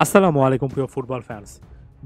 আসসালামু আলাইকুম প্রিয় ফুটবল ফ্যান্স।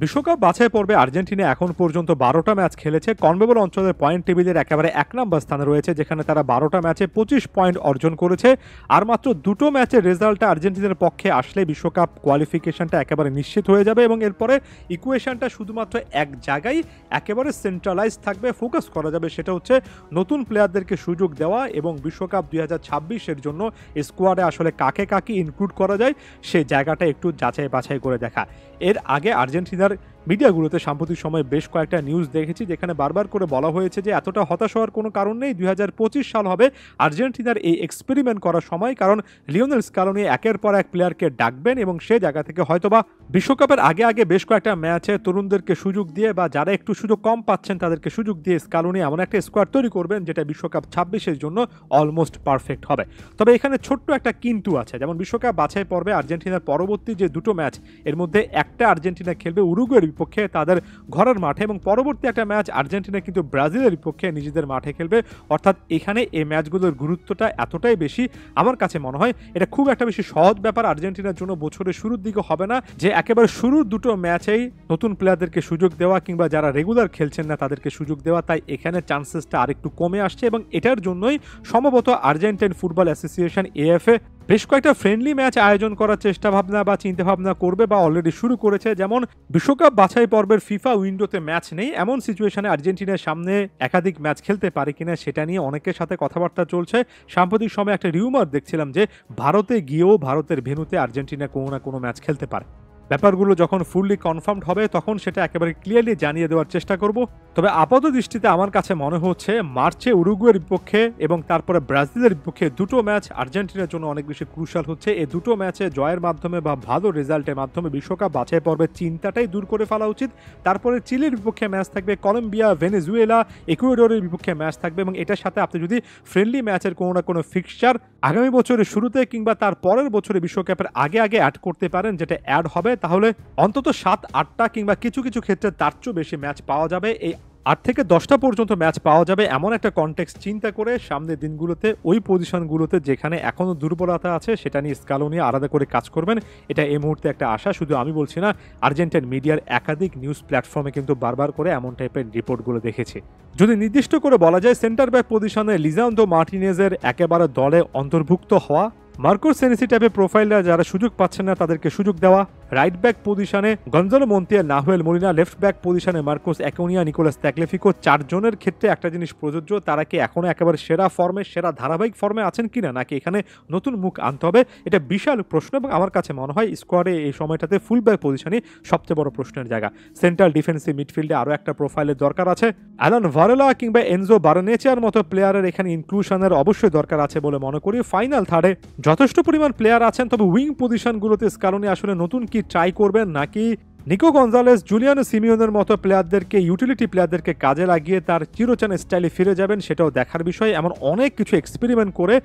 বিশ্বকাপ বাছাই পর্বে আর্জেন্টিনা এখন পর্যন্ত ১২টা ম্যাচ খেলেছে। কনমেবল অঞ্চলের পয়েন্ট টেবিলের একেবারে ১ নাম্বার স্থানে রয়েছে, যেখানে তারা ১২টা ম্যাচে ২৫ পয়েন্ট অর্জন করেছে। আর মাত্র দুটো ম্যাচের রেজাল্টটা আর্জেন্টিনার পক্ষে আসলে বিশ্বকাপ কোয়ালিফিকেশনটা একেবারে নিশ্চিত হয়ে যাবে এবং এরপরে ইকুয়েশনটা শুধুমাত্র এক জায়গায় একেবারে সেন্ট্রালাইজ থাকবে, ফোকাস করা যাবে, সেটা হচ্ছে নতুন প্লেয়ারদেরকে সুযোগ দেওয়া এবং বিশ্বকাপ ২০২৬-এর জন্য স্কোয়াডে আসলে কাকে কাকে ইনক্লুড করা যায় সেই জায়গাটা একটু যাচাই বাছাই করে দেখা। এর আগে আর্জেন্টিনার মিডিয়াগুলোতে সাম্প্রতিক সময়ে বেশ কয়েকটা নিউজ দেখেছি, যেখানে বারবার করে বলা হয়েছে যে এতটা হতাশ হওয়ার কোনো কারণ নেই। ২০২৫ সাল হবে আর্জেন্টিনার এই এক্সপেরিমেন্ট করার সময়, কারণ লিওনেল স্কালোনি একের পর এক প্লেয়ারকে ডাকবেন এবং সে জায়গা থেকে হয়তোবা বিশ্বকাপের আগে আগে বেশ কয়েকটা ম্যাচে তরুণদেরকে সুযোগ দিয়ে বা যারা একটু সুযোগ কম পাচ্ছেন তাদেরকে সুযোগ দিয়ে স্কালোনি এমন একটা স্কোয়াড তৈরি করবেন যেটা বিশ্বকাপ ২৬-এর জন্য অলমোস্ট পারফেক্ট হবে। তবে এখানে ছোট্ট একটা কিন্তু আছে, যেমন বিশ্বকাপ বাছাই পর্বে আর্জেন্টিনার পরবর্তী যে দুটো ম্যাচ, এর মধ্যে একটা আর্জেন্টিনা খেলবে উরুগুয়ের বিপক্ষে তাদের ঘরের মাঠে, এবং পরবর্তী একটা ম্যাচ আর্জেন্টিনা কিন্তু ব্রাজিলের বিপক্ষে নিজেদের মাঠে খেলবে। অর্থাৎ এখানে এই ম্যাচগুলোর গুরুত্বটা এতটাই বেশি, আমার কাছে মনে হয় এটা খুব একটা বেশি সহজ ব্যাপার আর্জেন্টিনার জন্য বছরের শুরুর দিকে হবে না, যে একেবারে শুরুর দুটো ম্যাচেই নতুন প্লেয়ারদেরকে সুযোগ দেওয়া কিংবা যারা রেগুলার খেলছেন না তাদেরকে সুযোগ দেওয়া। তাই এখানে চান্সেসটা আরেকটু কমে আসছে এবং এটার জন্যই সম্ভবত আর্জেন্টাইন ফুটবল অ্যাসোসিয়েশন এএফএ বেশ কয়েকটা ফ্রেন্ডলি ম্যাচ আয়োজন করার চেষ্টা ভাবনা বা চিন্তা ভাবনা করবে বা অলরেডি শুরু করেছে। যেমন বিশ্বকাপ বাছাই পর্বের ফিফা উইন্ডোতে ম্যাচ নেই, এমন সিচুয়েশনে আর্জেন্টিনার সামনে একাধিক ম্যাচ খেলতে পারে কিনা সেটা নিয়ে অনেকের সাথে কথাবার্তা চলছে। সাম্প্রতিক সময়ে একটা রিউমার দেখছিলাম যে ভারতে গিয়েও ভারতের ভেন্যুতে আর্জেন্টিনা কোনো না কোনো ম্যাচ খেলতে পারে। ব্যাপারগুলো যখন ফুললি কনফার্মড হবে তখন সেটা একেবারে ক্লিয়ারলি জানিয়ে দেওয়ার চেষ্টা করব। তবে আপাত দৃষ্টিতে আমার কাছে মনে হচ্ছে মার্চে উরুগুয়ের বিপক্ষে এবং তারপরে ব্রাজিলের বিপক্ষে দুটো ম্যাচ আর্জেন্টিনার জন্য অনেক বেশি ক্রুশাল হচ্ছে। এই দুটো ম্যাচে জয়ের মাধ্যমে বা ভালো রেজাল্টের মাধ্যমে বিশ্বকাপ বাছাই পর্বের চিন্তাটাই দূর করে ফেলা উচিত। তারপরে চিলির বিপক্ষে ম্যাচ থাকবে, কলম্বিয়া, ভেনেজুয়েলা, ইকুয়েডরের বিপক্ষে ম্যাচ থাকবে এবং এটার সাথে আপনি যদি ফ্রেন্ডলি ম্যাচের কোনো না কোনো ফিক্সচার আগামী বছরের শুরুতে কিংবা তার পরের বছরে বিশ্বকাপের আগে আগে অ্যাড করতে পারেন, যেটা অ্যাড হবে, তাহলে অন্তত ৭-৮টা কিংবা কিছু কিছু ক্ষেত্রে তার চেয়েও বেশি ম্যাচ পাওয়া যাবে। এই ৮ থেকে ১০টা পর্যন্ত ম্যাচ পাওয়া যাবে এমন একটা কনটেক্সট চিন্তা করে সামনের দিনগুলোতে ওই পজিশনগুলোতে যেখানে এখনও দুর্বলতা আছে সেটা নিয়ে স্কালোনি আলাদা করে কাজ করবেন। এটা এই মুহূর্তে একটা আশা, শুধু আমি বলছি না, আর্জেন্টাইন মিডিয়ার একাধিক নিউজ প্ল্যাটফর্মে কিন্তু বারবার করে এমন টাইপের রিপোর্টগুলো দেখেছি। যদি নির্দিষ্ট করে বলা যায়, সেন্টার ব্যাক পজিশনে লিজান্দ্রো মার্টিনেজের একেবারে দলে অন্তর্ভুক্ত হওয়া, মার্কোস সেনেসি টাইপের প্রোফাইলরা যারা সুযোগ পাচ্ছেন না তাদেরকে সুযোগ দেওয়া, রাইট ব্যাক পজিশনে Gonzalo Montiel, Nahuel Molina, left back পজিশনে মার্কোস অ্যাকুনিয়া, নিকোলাস তাগলিফিকো, চারজনের ক্ষেত্রে একটা জিনিস প্রযোজ্য, তারা কি এখনো একেবারে সেরা ফর্মে, সেরা ধারাবাহিক ফর্মে আছেন কিনা, নাকি এখানে নতুন মুখ আনতে হবে, এটা বিশাল প্রশ্ন। এবং আমার কাছে মনে হয় স্কোয়াডে এই সময়টাতে ফুল ব্যাক পজিশনই সবচেয়ে বড় প্রশ্নের জায়গা। সেন্ট্রাল ডিফেন্সিভ মিডফিল্ডে আরও একটা প্রোফাইলের দরকার আছে। অ্যালান ভারেলা কিংবা এনজো বারনেচিয়ার মতো প্লেয়ারের এখানে ইনক্লুশনের অবশ্যই দরকার আছে বলে মনে করি। ফাইনাল থার্ডে যথেষ্ট পরিমাণ প্লেয়ার আছেন, তবে উইং পজিশনগুলোতে স্কালোনি আসলে নতুন কি ট্রাই করবেন, নাকি নিকো গঞ্জালেস, জুলিয়ানো সিমিওনের মতো প্লেয়ারদেরকে, ইউটিলিটি প্লেয়ারদেরকে কাজে লাগিয়ে তার চিরচেনা স্টাইলে ফিরে যাবেন, সেটাও দেখার বিষয়। এমন অনেক কিছু এক্সপেরিমেন্ট করে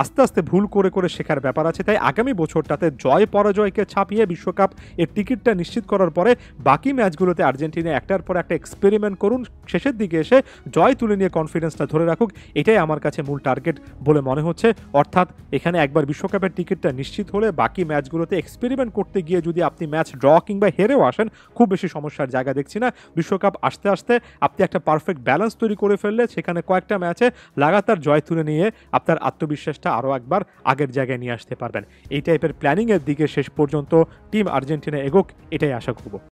আস্তে আস্তে ভুল করে করে শেখার ব্যাপার আছে। তাই আগামী বছরটাতে জয় পরাজয়কে ছাপিয়ে বিশ্বকাপ এর টিকিটটা নিশ্চিত করার পরে বাকি ম্যাচগুলোতে আর্জেন্টিনা একটার পর একটা এক্সপেরিমেন্ট করুন, শেষের দিকে এসে জয় তুলে নিয়ে কনফিডেন্সটা ধরে রাখুক, এটাই আমার কাছে মূল টার্গেট বলে মনে হচ্ছে। অর্থাৎ এখানে একবার বিশ্বকাপের টিকিটটা নিশ্চিত হলে বাকি ম্যাচগুলোতে এক্সপেরিমেন্ট করতে গিয়ে যদি আপনি ম্যাচ ড্র কিংবা হেরেও আসেন, খুব বেশি সমস্যার জায়গা দেখছি না। বিশ্বকাপ আসতে আসতে আপনি একটা পারফেক্ট ব্যালেন্স তৈরি করে ফেললে সেখানে কয়েকটা ম্যাচে লাগাতার জয় তুলে নিয়ে আপনার আত্মবিশ্বাসটা আরও একবার আগের জায়গায় নিয়ে আসতে পারবেন। এই টাইপের প্ল্যানিংয়ের দিকে শেষ পর্যন্ত টিম আর্জেন্টিনা এগোক, এটাই আশা করব।